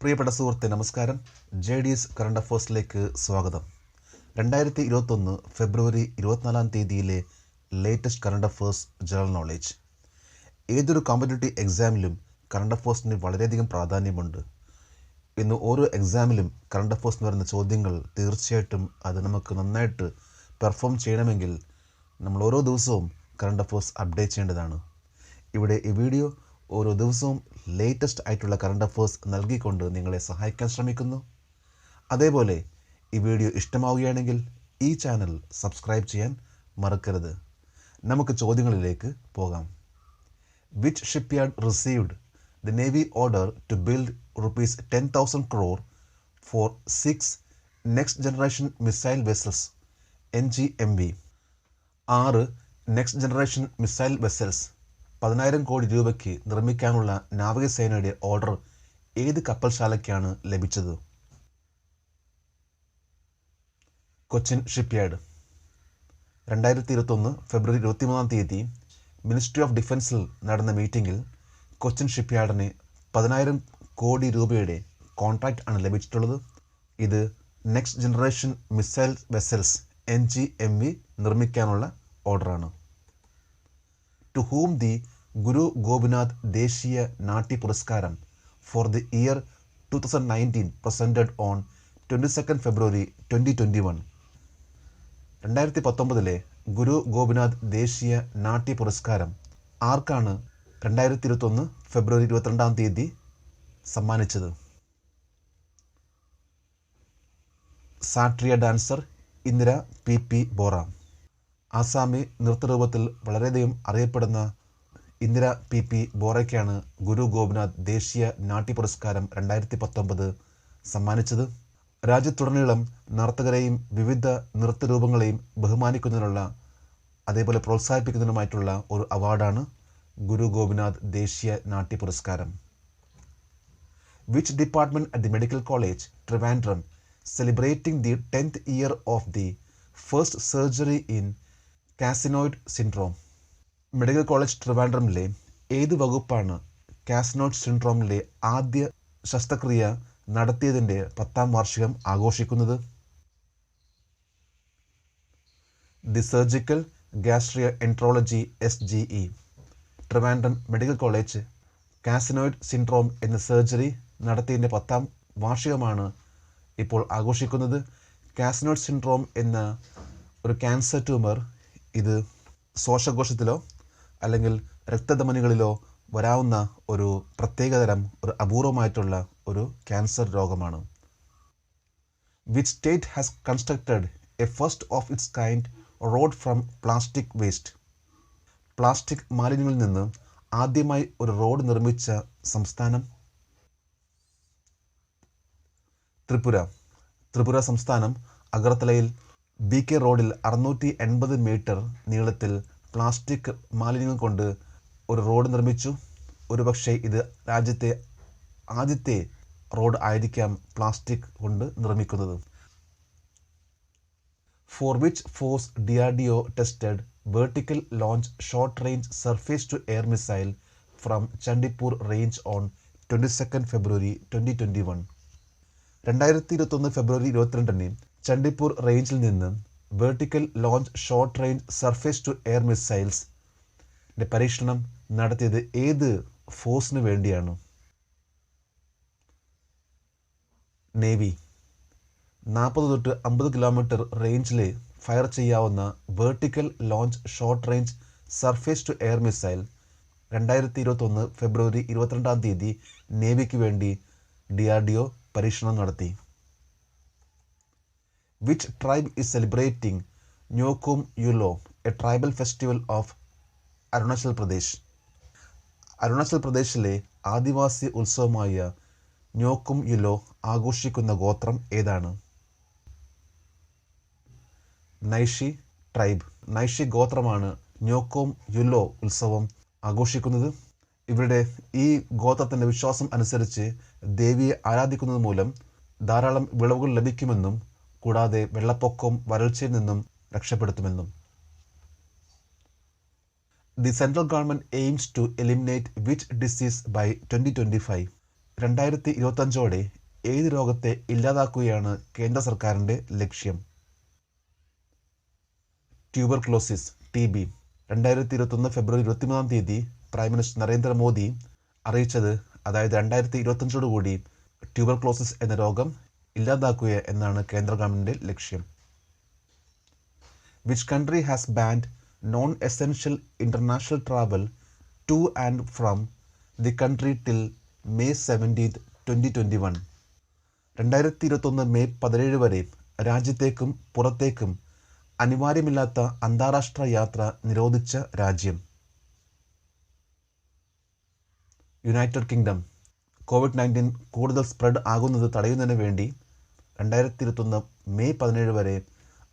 പ്രിയപ്പെട്ട സുഹൃത്തെ നമസ്കാരം. JDS കറണ്ട് അഫേഴ്സിലേക്ക് സ്വാഗതം. 2021 ഫെബ്രുവരി 24 latest current affairs general knowledge. ഏതൊരു കോമ്പറ്റേറ്റീവ് എക്സാമിലും കറണ്ട് അഫേഴ്സിന് വളരെയധികം പ്രാധാന്യമുണ്ട്. ഇന്ന് ഓരോ എക്സാമിലും കറണ്ട് അഫേഴ്സിന് വരുന്ന ചോദ്യങ്ങൾ തീർച്ചയായിട്ടും അത് നമുക്ക് നന്നായിട്ട് പെർഫോം ചെയ്യണമെങ്കിൽ നമ്മൾ ഓരോ ദിവസവും കറണ്ട് അഫേഴ്സ് അപ്ഡേറ്റ് ചെയ്യേണ്ടതാണ്. ഇവിടെ ഈ വീഡിയോ ഓരോ ദിവസവും ലേറ്റസ്റ്റ് ആയിട്ടുള്ള കറണ്ട് അഫേഴ്സ് നൽകിക്കൊണ്ട് നിങ്ങളെ സഹായിക്കാൻ ശ്രമിക്കുന്നു. അതേപോലെ ഈ വീഡിയോ ഇഷ്ടമാവുകയാണെങ്കിൽ ഈ ചാനൽ സബ്സ്ക്രൈബ് ചെയ്യാൻ മറക്കരുത്. നമുക്ക് ചോദ്യങ്ങളിലേക്ക് പോകാം. Which shipyard received the navy order to build ₹10,000 crore for 6 next generation missile vessels NGMV? 6 next generation missile vessels 10,000 കോടി രൂപയ്ക്ക് നിർമ്മിക്കാനുള്ള നാവികസേനയുടെ ഓർഡർ ഏത് കപ്പൽശാലയ്ക്കാണ് ലഭിച്ചത്? കൊച്ചിൻ ഷിപ്പ്യാർഡ്. 2021 ഫെബ്രുവരി 23 മിനിസ്ട്രി ഓഫ് ഡിഫൻസിൽ നടന്ന മീറ്റിംഗിൽ കൊച്ചിൻ ഷിപ്പ്യാർഡിന് 10,000 കോടി രൂപയുടെ കോൺട്രാക്റ്റ് ആണ് ലഭിച്ചിട്ടുള്ളത്. ഇത് next generation missile vessels NGMV നിർമ്മിക്കാനുള്ള ഓർഡറാണ്. To whom the Guru Gopinath ദേശീയ നാട്യ പുരസ്കാരം for the year 2019 presented on 22 February 2021. 2019 Guru Gopinath ദേശീയ നാട്യ പുരസ്കാരം ആർക്കാണ് 2021 ഫെബ്രുവരി 22 സമ്മാനിച്ചത്? സാട്രിയ ഡാൻസർ ഇന്ദിര PP ബോറ. ആസാമി നൃത്തരൂപത്തിൽ വളരെയധികം അറിയപ്പെടുന്ന ഇന്ദിര PP ബോറയ്ക്കാണ് ഗുരു ഗോപിനാഥ് ദേശീയ നാട്യ പുരസ്കാരം 2019 സമ്മാനിച്ചത്. രാജ്യത്തുടനീളം നർത്തകരെയും വിവിധ നൃത്തരൂപങ്ങളെയും ബഹുമാനിക്കുന്നതിനുള്ള അതേപോലെ പ്രോത്സാഹിപ്പിക്കുന്നതിനുമായിട്ടുള്ള ഒരു അവാർഡാണ് ഗുരു ഗോപിനാഥ് ദേശീയ നാട്യ പുരസ്കാരം. Which department at the medical college Trivandrum celebrating the 10th year of the first surgery in carcinoid syndrome? Medical college ട്രിവാൻഡ്രമിലെ ഏത് വകുപ്പാണ് കാസിനോയിഡ് സിൻഡ്രോമിലെ ആദ്യ ശസ്ത്രക്രിയ നടത്തിയതിൻ്റെ 10ാം വാർഷികം ആഘോഷിക്കുന്നത്? The surgical gastroenterology SGE. Trivandrum medical college carcinoid syndrome എന്ന സർജറി നടത്തിയതിൻ്റെ 10ാം വാർഷികമാണ് ഇപ്പോൾ ആഘോഷിക്കുന്നത്. കാസിനോയിഡ് സിൻഡ്രോം എന്ന ഒരു ക്യാൻസർ ട്യൂമർ ഇത് ശ്വാസകോശത്തിലോ അല്ലെങ്കിൽ രക്തധമനികളിലോ വരാവുന്ന ഒരു പ്രത്യേകതരം ഒരു അപൂർവമായിട്ടുള്ള ഒരു ക്യാൻസർ രോഗമാണ്. Which state has constructed a first of its kind road from plastic waste? Plastic മാലിന്യങ്ങളിൽ നിന്ന് ആദ്യമായി ഒരു റോഡ് നിർമ്മിച്ച സംസ്ഥാനം? ത്രിപുര സംസ്ഥാനം അഗർത്തലയിൽ BK റോഡിൽ 680 മീറ്റർ നീളത്തിൽ പ്ലാസ്റ്റിക് മാലിന്യങ്ങൾ കൊണ്ട് ഒരു റോഡ് നിർമ്മിച്ചു. ഒരുപക്ഷെ ഇത് രാജ്യത്തെ ആദ്യത്തെ റോഡ് ആയിരിക്കാം പ്ലാസ്റ്റിക് കൊണ്ട് നിർമ്മിക്കുന്നത്. For which force DRDO tested vertical launch short range surface to air missile from Chandipur range on 22 February 2021? 2021 ഫെബ്രുവരി 22 ചണ്ഡിപ്പൂർ റേഞ്ചിൽ നിന്ന് vertical launch short range surface to air മിസൈൽസിൻ്റെ പരീക്ഷണം നടത്തിയത് ഏത് ഫോഴ്സിന് വേണ്ടിയാണ്? നേവി. 40 തൊട്ട് 50 കിലോമീറ്റർ റേഞ്ചിൽ ഫയർ ചെയ്യാവുന്ന vertical launch short range surface to air missile 2021 ഫെബ്രുവരി 22 നേവിക്ക് വേണ്ടി DRDO പരീക്ഷണം നടത്തി. Which tribe is celebrating Nyokum Yulo, a tribal festival of Arunachal Pradesh? Arunachal പ്രദേശിലെ ആദിവാസി ഉത്സവമായ ന്യോക്കും യുലോ ആഘോഷിക്കുന്ന ഗോത്രം ഏതാണ്? നൈഷി ട്രൈബ്. നൈഷി ഗോത്രമാണ് ന്യോക്കും യുലോ ഉത്സവം ആഘോഷിക്കുന്നത്. ഇവരുടെ ഈ ഗോത്രത്തിൻ്റെ വിശ്വാസം അനുസരിച്ച് ദേവിയെ ആരാധിക്കുന്നത് മൂലം ധാരാളം വിളവുകൾ ലഭിക്കുമെന്നും കൂടാതെ വെള്ളപ്പൊക്കവും വരൾച്ചയിൽ നിന്നും രക്ഷപ്പെടുത്തുമെന്നും. The central government aims to eliminate which disease by 2025? 2025 ഏത് രോഗത്തെ ഇല്ലാതാക്കുകയാണ് കേന്ദ്ര സർക്കാരിൻ്റെ ലക്ഷ്യം? Tuberculosis TB. 2021 ഫെബ്രുവരി 23 പ്രൈം മിനിസ്റ്റർ നരേന്ദ്രമോദി അറിയിച്ചത്, അതായത് 2025 ട്യൂബർക്ലോസിസ് എന്ന രോഗം ഇല്ലാതാക്കുക എന്നാണ് കേന്ദ്ര ഗവൺമെൻറ്റിൻ്റെ ലക്ഷ്യം. Which country has banned non-essential international travel to and from the country till May 17, 2021? 2021 May 17 വരെ രാജ്യത്തേക്കും പുറത്തേക്കും അനിവാര്യമില്ലാത്ത അന്താരാഷ്ട്ര യാത്ര നിരോധിച്ച രാജ്യം? United kingdom. COVID-19 കൂടുതൽ സ്പ്രെഡ് ആകുന്നത് തടയുന്നതിന് വേണ്ടി 2021 മെയ് 17 വരെ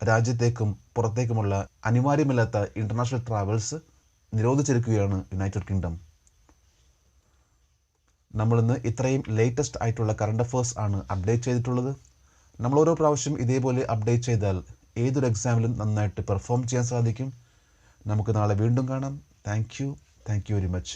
രാജ്യത്തേക്കും പുറത്തേക്കുമുള്ള അനിവാര്യമില്ലാത്ത ഇൻ്റർനാഷണൽ ട്രാവൽസ് നിരോധിച്ചിരിക്കുകയാണ് യുണൈറ്റഡ് കിങ്ഡം. നമ്മളിന്ന് ഇത്രയും ലേറ്റസ്റ്റ് ആയിട്ടുള്ള കറണ്ട് അഫേഴ്സ് ആണ് അപ്ഡേറ്റ് ചെയ്തിട്ടുള്ളത്. നമ്മൾ ഓരോ പ്രാവശ്യം ഇതേപോലെ അപ്ഡേറ്റ് ചെയ്താൽ ഏതൊരു എക്സാമിലും നന്നായിട്ട് പെർഫോം ചെയ്യാൻ സാധിക്കും. നമുക്ക് നാളെ വീണ്ടും കാണാം. Thank you very much.